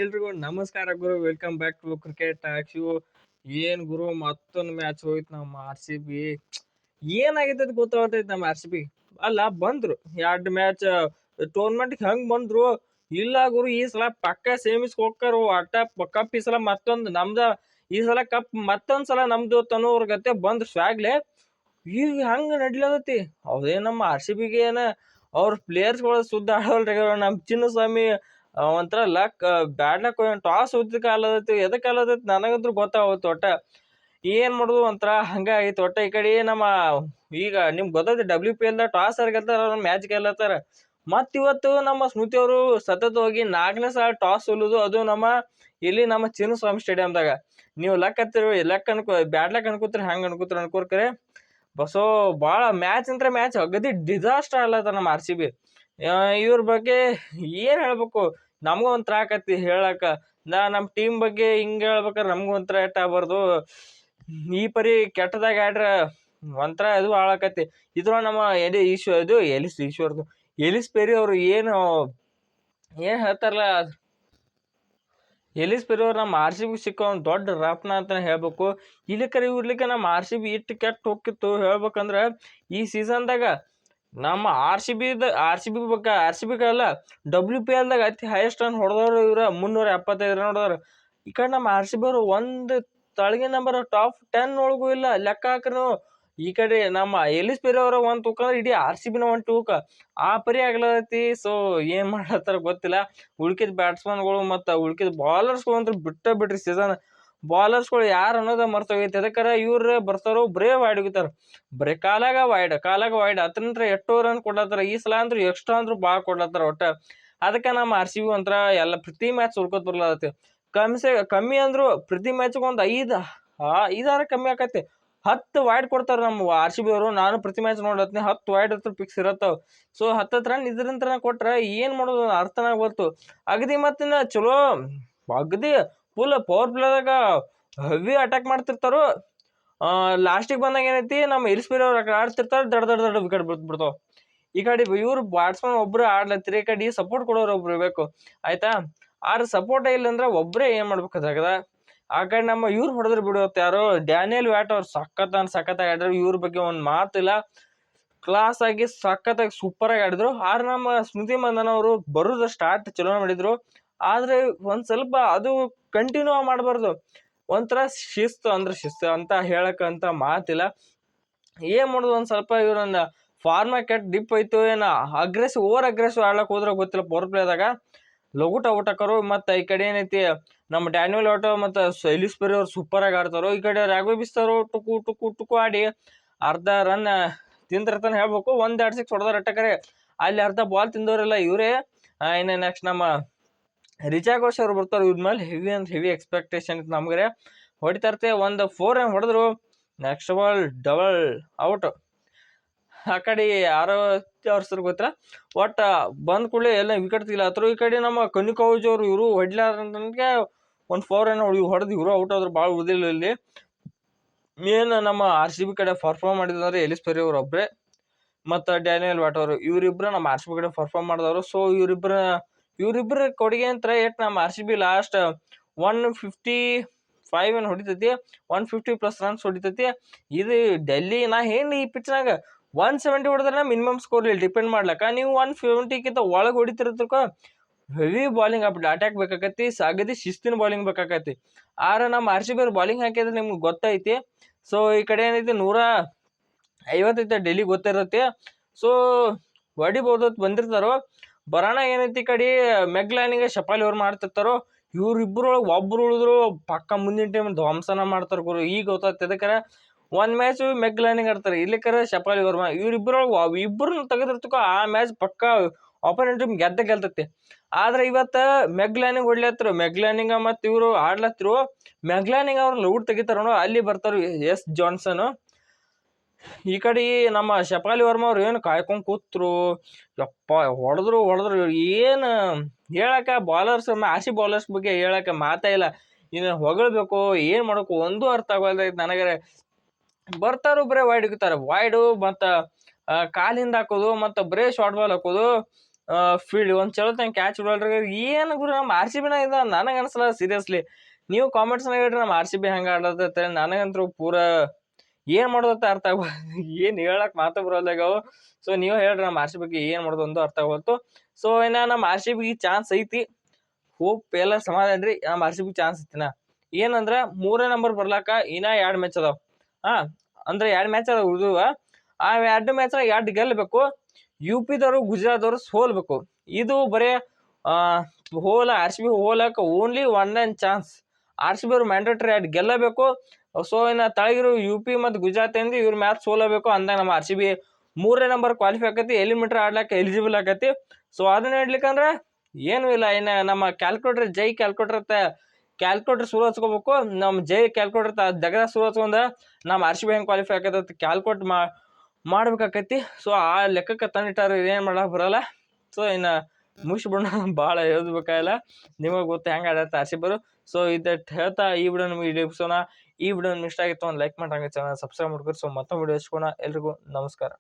ಎಲ್ರಿಗೂ ನಮಸ್ಕಾರ ಗುರು. Welcome back to cricket talks. ಏನ್ ಗುರು, ಮತ್ತೊಂದು ಮ್ಯಾಚ್ ಹೋಯ್ತು ನಮ್ಮ RCB. ಏನಾಗೈತೆ ಗೊತ್ತಾಗ್ತೈತಿ ನಮ್ಮ RCB. ಅಲ್ಲ ಬಂದ್ರು 2 ಮ್ಯಾಚ್ ಟೂರ್ನಮೆಂಟ್ ಹೆಂಗ್ ಬಂದ್ರು. ಇಲ್ಲ ಗುರು, ಈ ಸಲ ಪಕ್ಕ ಸೇಮಿಸ್ ಹೋಗ್ತಾರು. ಕಪ್ ಈ ಸಲ ಮತ್ತೊಂದು ನಮ್ದ. ಈ ಸಲ ಕಪ್ ಮತ್ತೊಂದ್ಸಲ ನಮ್ದು ತನ್ನೋರ್ ಗತೆ ಬಂದ್ ಸ್ವಾಗ್ಲೆ. ಈಗ ಹಂಗ ನಡ್ಲತೈತಿ. ಅದೇ ನಮ್ಮ RCBಗೆ ಏನ ಅವ್ರ ಪ್ಲೇಯರ್ಸ್ಗಳು ಸುದ್ದ ಆಡೋಲ್ರಿ. ನಮ್ ಚಿನ್ನಸ್ವಾಮಿ ಒಂಥರ ಲಕ್ ಬ್ಯಾಡ್ ಲಕ್ ಟಾಸ್ ಉದ್ದಕ್ಕೆ ಆಲದೈತಿ. ಎದಕ್ಕೆ ಆಲದೈತಿ ನನಗಂತೂ ಗೊತ್ತಾಗುತ್ತೆ. ಒಟ್ಟ ಏನ್ ಮಾಡುದು ಒಂಥರ ಹಂಗ ಆಗೈತಿ. ಒಟ್ಟ ಈ ಕಡೆ ನಮ್ಮ ಈಗ ನಿಮ್ಗೆ ಗೊತ್ತೈತಿ WPL ಟಾಸ್ ಗೆಲ್ತಾರ, ಮ್ಯಾಚ್ ಗೆಲ್ಲತ್ತಾರ. ಇವತ್ತು ನಮ್ಮ ಸ್ಮೃತಿ ಅವರು ಸತತವಾಗಿ 4ನೇ ಸಲ ಟಾಸ್ ಸೋಲುದು, ಅದು ಇಲ್ಲಿ ನಮ್ಮ ಚಿನ್ನಸ್ವಾಮಿ ಸ್ಟೇಡಿಯಂದಾಗ. ನೀವು ಲಕ್ ಹತ್ತಿರ ಲಕ್ ಬ್ಯಾಡ್ ಲಕ್ ಅನ್ಕೋತೀರಿ, ಹಂಗ ಅನ್ಕೋರ್ಕರೆ ಬಸೋ ಭಾಳ ಮ್ಯಾಚ್ ಅಂತ ಮ್ಯಾಚ್ ಅಗದಿ ಡಿಸಾಸ್ಟರ್ ಆಗ್ಲತ್ತ ನಮ್ಮ RCB. ಇವ್ರ ಬಗ್ಗೆ ಏನ್ ಹೇಳ್ಬೇಕು, ನಮಗೂ ಒಂಥರ ಆಕತಿ ಹೇಳಕ. ನಮ್ಮ ಟೀಮ್ ಬಗ್ಗೆ ಹಿಂಗ ಹೇಳ್ಬೇಕಾರೆ ನಮಗೂ ಒಂಥರ ಎಟ್ಟ ಆಗ್ಬಾರ್ದು. ಈ ಪರಿ ಕೆಟ್ಟದಾಗ ಆಡ್ರ ಒಂಥರ ಇದು ಹಾಳಾಕತಿ. ಇದ್ರ ನಮ್ಮ ಎಲಿಸ್ ಪೆರಿ ಅವರು ಏನು ಹೇಳ್ತಾರಲ್ಲ, ಎಲಿಸ್ ಪೆರಿ ಅವ್ರು ನಮ್ಮ RCB ಸಿಕ್ಕ ಒಂದು ದೊಡ್ಡ ರತ್ನ ಅಂತ ಹೇಳ್ಬೇಕು. ಇರ್ಲಿಕ್ಕೆ ನಮ್ಮ RCB ಇಟ್ಟು ಕೆಟ್ಟ ಹೋಗಿತ್ತು ಹೇಳ್ಬೇಕಂದ್ರ ಈ ಸೀಸನ್ದಾಗ. ನಮ್ಮ RCB ಬಗ್ಗೆ ಅಲ್ಲ, WPL ದಾಗ ಅತಿ ಹೈಯೆಸ್ಟ್ ರನ್ ಹೊಡೆದವ್ರು ಇವ್ರ 375 ರನ್ ಹೊಡೆದವ್ರು. ಈ ಕಡೆ ನಮ್ಮ RCB ಅವರು ಒಂದು ತಳಗಿನ ನಂಬರ್ ಟಾಪ್ 10 ಒಳಗೂ ಇಲ್ಲ. ಲೆಕ್ಕ ಹಾಕ್ರಿ ನೀವು. ಈ ಕಡೆ ನಮ್ಮ ಎಲಿಸ್ ಪೆರಿ ಅವರ ಒಂದ್ ತೂಕ ಅಂದ್ರೆ ಇಡೀ RCBನ ಒಂದ್ ತೂಕ ಆ ಪರಿ ಆಗ್ಲತಿ. ಸೊ ಏನ್ ಮಾಡತ್ತಾರ ಗೊತ್ತಿಲ್ಲ. ಉಳ್ಕಿದ ಬ್ಯಾಟ್ಸ್ಮನ್ಗಳು ಮತ್ತ ಉಳ್ಕಿದ ಬಾಲರ್ಸ್ಗಳು ಅಂತೂ ಬಿಟ್ರಿ ಸೀಸನ್. ಬಾಲರ್ಸ್ಗಳು ಯಾರು ಅನ್ನೋದ ಮರ್ತೋಗೈತಿ. ಅದಕ್ಕಾರ ಇವ್ರ ಬರ್ತಾರೋ ಬರೇ ವೈಡ್ ಹೋಗಿತಾರ, ಬರೇ ಕಾಲಾಗ ವೈಡ್ ಅತಂತ್ರ ಎಷ್ಟೋ ರನ್ ಕೊಡ್ಲತ್ತಾರ. ಈ ಸಲ ಅಂದ್ರು ಎಕ್ಸ್ಟ್ರಾ ಅಂದ್ರು ಭಾಳ ಕೊಡ್ಲತ್ತಾರ. ಒಟ್ಟ ಅದಕ್ಕೆ ನಮ್ಮ RCB ಒಂಥರ ಎಲ್ಲ ಪ್ರತಿ ಮ್ಯಾಚ್ ಸೋಲ್ಕೋತ್ ಬರ್ಲತ್ತೈತಿ. ಕಮ್ಮಿ ಅಂದ್ರು ಪ್ರತಿ ಮ್ಯಾಚ್ಗೆ ಒಂದು 5-6 ಕಮ್ಮಿ ಆಕತಿ. 10 ವೈಡ್ ಕೊಡ್ತಾರ ನಮ್ಮ RCB ಅವರು. ನಾನು ಪ್ರತಿ ಮ್ಯಾಚ್ ನೋಡತ್ನಿ, 10 ವೈಡ್ ಹತ್ರ ಫಿಕ್ಸ್ ಇರತ್ತಾವ. ಸೊ 10 ರನ್ ಇದ್ರಂತ ಕೊಟ್ರ ಏನ್ ಮಾಡೋದು ಅರ್ಥನಾಗ ಬರ್ತು. ಅಗದಿ ಮತ್ತಿನ ಚಲೋ ಅಗದಿ ಫುಲ್ ಪವರ್ ಪ್ಲೇದಾಗ ಹೆವಿ ಅಟ್ಯಾಕ್ ಮಾಡ್ತಿರ್ತಾರು. ಲಾಸ್ಟಿಗೆ ಬಂದಾಗ ಏನೈತಿ, ನಮ್ಮ ಎಲಿಸ್ ಪೆರಿ ಅವ್ರು ಆಡ್ತಿರ್ತಾರೆ, ದೊಡ್ಡ ವಿಕೆಟ್ ಬಿಡ್ತಾವ. ಈ ಕಡೆ ಇವ್ರು ಬ್ಯಾಟ್ಸ್ಮನ್ ಒಬ್ರು ಆಡ್ಲತ್ತಿರಿ, ಈ ಕಡೆ ಸಪೋರ್ಟ್ ಕೊಡೋರು ಒಬ್ರು ಇರ್ಬೇಕು ಆಯ್ತಾ. ಆದ್ರೆ ಸಪೋರ್ಟ್ ಇಲ್ಲ ಅಂದ್ರೆ ಒಬ್ರೇ ಏನ್ ಮಾಡ್ಬೇಕು ಅದಾಗದ. ಆ ಕಡೆ ನಮ್ಮ ಇವ್ರು ಹೊಡೆದ್ರು ಬಿಡುತ್ತೆ ಯಾರು, ಡ್ಯಾನಿಯಲ್ ವ್ಯಾಟ್ ಅವ್ರು ಸಖತ್ತಾಗಿ ಆಡಿದ್ರು. ಇವ್ರ ಬಗ್ಗೆ ಒಂದ್ ಮಾತಿಲ್ಲ, ಕ್ಲಾಸ್ ಆಗಿ ಸಖತ್ತಾಗಿ ಸೂಪರ್ ಆಗಿ ಆಡಿದ್ರು. ಆದ್ರೆ ನಮ್ಮ ಸ್ಮೃತಿ ಮಂದನ ಅವರು ಬರೋದು ಸ್ಟಾರ್ಟ್ ಚಲೋ ಮಾಡಿದ್ರು. ಆದ್ರೆ ಒಂದ್ ಸ್ವಲ್ಪ ಅದು ಕಂಟಿನ್ಯೂ ಮಾಡಬಾರ್ದು. ಒಂಥರ ಶಿಸ್ತು ಅಂತ ಹೇಳಕ್ಕಂತ ಮಾತಿಲ್ಲ. ಏನ್ ಮಾಡೋದು, ಒಂದ್ ಸ್ವಲ್ಪ ಇವ್ರನ್ನ ಫಾರ್ಮಾಕೆಟ್ ಡಿಪ್ ಐತು ಏನ ಓವರ್ ಅಗ್ರೆಸಿವ್ ಆಡ್ಲಕ್ ಹೋದ್ರ ಗೊತ್ತಿಲ್ಲ. ಪವರ್ ಪ್ಲೇದಾಗ ಲಘುಟ ಊಟಕರು. ಮತ್ತ ಈ ಕಡೆ ಏನೈತಿ ನಮ್ಮ ಡ್ಯಾನಿಯಲ್ ಆಟೋ ಮತ್ತ ಎಲಿಸ್ ಪೆರಿ ಅವ್ರು ಸೂಪರ್ ಆಗಿ ಆಡ್ತಾರೋ. ಈ ಕಡೆ ರಾಘವ ಬಿಸ್ತಾರು ಟುಕು ಆಡಿ ಅರ್ಧ ರನ್ ತಿಂದಿರ್ತಾನೆ ಹೇಳ್ಬೇಕು. 1-2 ಸಿಕ್ಸ್ ಹೊಡೆದಾರ ಅಟ್ಟಕರೆ. ಅಲ್ಲಿ ಅರ್ಧ ಬಾಲ್ ತಿಂದವ್ರೆಲ್ಲ ಇವರೇ. ಇನ್ನು ನೆಕ್ಸ್ಟ್ ನಮ್ಮ ರಿಚಾ ಘೋಷ್ ಅವ್ರು ಬರ್ತಾರೆ. ಇವ್ರ ಮೇಲೆ ಹೆವಿ ಎಕ್ಸ್ಪೆಕ್ಟೇಷನ್ ಇತ್ತು ನಮ್ಗೆ. ಹೊಡಿತಾರ್ತೆ ಒಂದು 4 ರನ್ ಹೊಡೆದ್ರು. Next ball double out. ಆ ಕಡೆ ಯಾರೋ ಅವ್ರ ಗೊತ್ತಿಲ್ಲ. ಒಟ್ಟ ಬಂದ್ ಕೂಡಲೇ ಎಲ್ಲ ವಿಕೆಟ್ ತೆಗಿಲಾತ್ರು. ಈ ಕಡೆ ನಮ್ಮ ಕನಿಕೌಜ್ ಅವರು ಇವರು ಹೊಡ್ಲಾರ್ದಂಗೆ ಒಂದು 4 ರನ್ ಹೊಡೆದು ಇವರು ಔಟ್ ಆದ್ರು. ಭಾಳ ಉಳಿದಿಲ್ಲ ಇಲ್ಲಿ. ಮೇನ್ ನಮ್ಮ RCB ಕಡೆ ಪರ್ಫಾರ್ಮ್ ಮಾಡಿದ್ರೆ ಎಲಿಸ್ ಪೆರಿ ಅವ್ರು ಒಬ್ರೆ ಮತ್ತು ಡ್ಯಾನಿಯಲ್ ವ್ಯಾಟ್ ಅವರು. ಇವರಿಬ್ರು ನಮ್ಮ RCB ಕಡೆ ಪರ್ಫಾರ್ಮ್ ಮಾಡಿದವರು. ಸೊ ಇವ್ರಿಬ್ರ ಕೊಡುಗೆ ಅಂತ ನಮ್ಮ RCB ಲಾಸ್ಟ್ 155 ಏನು ಹೊಡಿತೈತಿ, 150+ ರನ್ಸ್ ಹೊಡಿತೈತಿ. ಇದು ಡೆಲ್ಲಿ ಈ ಪಿಚ್ನಾಗ 170 ಹೊಡೆದ್ರೆ ಮಿನಿಮಮ್ ಸ್ಕೋರ್ ಇಲ್ಲಿ ಡಿಪೆಂಡ್ ಮಾಡ್ಲಕ್ಕ. ನೀವು 170ಕ್ಕಿಂತ ಒಳಗೆ ಹೊಡಿತಿರತಕ್ಕ ಹೆವಿ ಬಾಲಿಂಗ್ ಅಟ್ಯಾಕ್ ಬೇಕಾಕತಿ. ಅಗದಿ ಶಿಸ್ತಿನ ಬಾಲಿಂಗ್ ಬೇಕಾಕತಿ. ಆದ್ರೆ ನಮ್ಮ RCB ಬಾಲಿಂಗ್ ಹಾಕಿದ್ರೆ ನಿಮ್ಗೆ ಗೊತ್ತೈತಿ. ಸೊ ಈ ಕಡೆ ಏನೈತಿ 150 ಡೆಲ್ಲಿ ಗೊತ್ತಿರತ್ತೆ. ಸೊ ಹೊಡಿಬೋದು ಬಂದಿರ್ತಾರೋ. ಬರೋಣ ಏನೈತಿ ಈ ಕಡೆ ಮೆಗ್ಲಾನಿಗೆ ಶಪಾಲಿ ಅವ್ರು ಮಾಡ್ತಿರ್ತಾರೋ. ಇವ್ರಿಬ್ರೊಳಗೆ ಒಬ್ರು ಉಳಿದ್ರು ಪಕ್ಕ ಮುಂದಿನ ಟೈಮ್ ಧ್ವಂಸನ ಮಾಡ್ತಾರ ಗುರು. ಈಗ ಗೊತ್ತಾಗ್ತದೆ. ಅದಕ್ಕೆ ಒಂದ್ ಮ್ಯಾಚ್ ಮೆಗ್ಲಾನಿಂಗ್ ಆಡ್ತಾರೆ, ಇಲ್ಲಿಕರ ಶಪಾಲಿ ವರ್ಮಾ. ಇವ್ರಿಬ್ರೊಳಗೆ ಇಬ್ಬರನ್ನ ತೆಗೆದಿರ್ತಕೋ ಆ ಮ್ಯಾಚ್ ಪಕ್ಕ ಆಪೋನೆಂಟ್ ಟೀಮ್ ಗೆಲ್ತೈತಿ. ಆದ್ರೆ ಇವತ್ತ ಮೆಗ್ಲಾನಿಂಗ್ ಹೊಡ್ಲತ್ತರು. ಮೆಗ್ಲಾನಿಂಗ ಮತ್ತು ಇವರು ಆಡ್ಲತ್ತರು. ಮೆಗ್ಲಾನಿಂಗ್ ಅವ್ರನ್ನ ಔಟ್ ತೆಗಿತಾರ, ಅಲ್ಲಿ ಬರ್ತಾರ ಎಸ್ ಜಾನ್ಸನ್. ಈ ಕಡೆ ನಮ್ಮ ಶಪಾಲಿ ವರ್ಮಾ ಅವ್ರು ಏನು ಕಾಯ್ಕೊಂಡ್ ಕೂತ್ರು. ಯಪ್ಪ ಹೊಡೆದ್ರು. ಏನು ಹೇಳಕ ಬಾಲರ್ಸ್ RCB ಬಾಲರ್ಸ್ ಬಗ್ಗೆ ಹೇಳಕ ಮಾತಾ ಇಲ್ಲ. ಇನ್ನು ಹೊಗಳ್ಬೇಕು ಏನ್ ಮಾಡ್ಬೇಕು ಒಂದು ಅರ್ಥ ಆಗೋದೈತಿ ನನಗರೆ. ಬರ್ತಾರು ಬರೇ ವೈಡ್ ಹಿಡಿತಾರೆ. ವೈಡು ಮತ್ತು ಕಾಲಿಂದ ಹಾಕೋದು ಮತ್ತು ಬರೇ ಶಾರ್ಟ್ ಬಾಲ್ ಹಾಕೋದು. ಫೀಲ್ಡ್ ಒಂದು ಚಲೋ ತಂಗ ಕ್ಯಾಚ್ ಬಿಡಲ್ರಿ. ಏನು ಗುರು ನಮ್ಮ ಆರ್ ಸಿ ಬಿನ ಇದು ನನಗೆ ಅನ್ಸಲ್ಲ ಸೀರಿಯಸ್ಲಿ. ನೀವು ಕಾಮೆಂಟ್ಸ್ನಾಗ ಹೇಳ್ರಿ ನಮ್ಮ ಆರ್ ಸಿ ಬಿ ಹೆಂಗೆ ಆಡೋದತ್ತೆ. ನನಗಂತೂ ಪೂರ ಏನು ಮಾಡೋದತ್ತ ಅರ್ಥ ಆಗ್ಬೋದು. ಏನು ಹೇಳಕ್ ಮಾತು ಬರೋಲ್ಲಾಗವು. ಸೊ ನೀವು ಹೇಳ್ರಿ ನಮ್ಮ ಆರ್ ಸಿ ಬಿಗೆ ಏನು ಮಾಡೋದು ಒಂದು ಅರ್ಥ ಆಗೋಲ್ತು. ಸೊ ಇನ್ನು ನಮ್ಮ ಆರ್ ಸಿ ಬಿಗೆ ಚಾನ್ಸ್ ಐತಿ. ಹೋಪ್ ಎಲ್ಲ ಸಮಾಧಾನ ರೀ. ನಮ್ಮ ಆರ್ ಸಿ ಬಿಗೆ ಚಾನ್ಸ್ ಐತಿನ ಏನಂದ್ರೆ 3ನೇ ನಂಬರ್ ಬರ್ಲಾಕ ಇನ್ನ 2 ಮ್ಯಾಚ್ ಅದಾವ. ಅಂದ್ರೆ 2 ಮ್ಯಾಚ್ ಅದಾವ ಉಳಿದುವ. ಆ 2 ಮ್ಯಾಚ್ನಾಗ 2 ಗೆಲ್ಲಬೇಕು. ಯು ಪಿದವರು ಗುಜರಾತ್ದವರು ಸೋಲ್ಬೇಕು. ಇದು ಬರೇ ಆರ್ ಸಿ ಬಿ ಹೋಲಕ್ಕೆ only 1 chance. R C B ಅವ್ರು ಮ್ಯಾಂಡೇಟರಿ 2 ಗೆಲ್ಲಬೇಕು. ಸೊ ಇನ್ನು ತಳಗಿರೋ ಯು ಪಿ ಮತ್ತು ಗುಜರಾತ್ ಇಂದ ಇವ್ರ ಮ್ಯಾಚ್ ಸೋಲಬೇಕು ಅಂದಾಗ ನಮ್ಮ ಆರ್ ಸಿ ಬಿ 3ನೇ ನಂಬರ್ ಕ್ವಾಲಿಫೈ ಆಕತಿ. ಎಲಿಮಿನೇಟರ್ ಆಡ್ಲಿಕ್ಕೆ ಎಲಿಜಿಬಲ್ ಆಕತಿ. ಸೊ ಅದನ್ನ ಹೇಳ್ಲಿಕ್ಕಂದ್ರೆ ಏನು ಇಲ್ಲ. ಇನ್ನು ನಮ್ಮ ಕ್ಯಾಲ್ಕುಲೇಟರ್ ಜೈ ಕ್ಯಾಲ್ಕುಲೇಟರ್ ಶುರು ಹಚ್ಕೋಬೇಕು. ನಮ್ಮ ಜೈ ಕ್ಯಾಲ್ಕುಲೇಟರ್ ದಗದ ಶುರು ಹಚ್ಕೊಂಡ ನಮ್ಮ ಆರ್ ಸಿ ಬಿ ಹೆಂಗೆ ಕ್ವಾಲಿಫೈ ಆಕತಿ ಕ್ಯಾಲ್ಕುಲೇಟ್ ಮಾಡ್ಬೇಕಾಕೈತಿ. ಸೊ ಆ ಲೆಕ್ಕಕ್ಕೆ ತಂದಿಟ್ಟಾರ. ಏನು ಮಾಡಕ್ಕೆ ಬರೋಲ್ಲ. ಸೊ ಇನ್ನು ಮುಗಿಸ್ಬಿಡೋಣ. ಭಾಳ ಹೇಳ್ಬೇಕಾಗಿಲ್ಲ. ನಿಮಗೆ ಗೊತ್ತು ಹೆಂಗೆ ಆಡತ್ತೆ ಆರ್ ಸಿ ಬಿ. ಸೊ ಇದಟ್ಟು ಹೇಳ್ತಾ ಈ ವಿಡಿಯೋ ನಿಮಗೆ ಇಡಿಸೋಣ. ಈ ವಿಡಿಯೋ ನಿಮ್ಗೆ ಇಷ್ಟ ಆಗಿತ್ತು ಒಂದು ಲೈಕ್ ಮಾಡಿ, ಚಾನಲ್ ಸಬ್ಸ್ಕ್ರೈಬ್ ಮಾಡ್ಕೊರಿ. ಸೊ ಮತ್ತೊಂದು ವಿಡಿಯೋ ಹಚ್ಕೋಣ. ಎಲ್ರಿಗೂ ನಮಸ್ಕಾರ.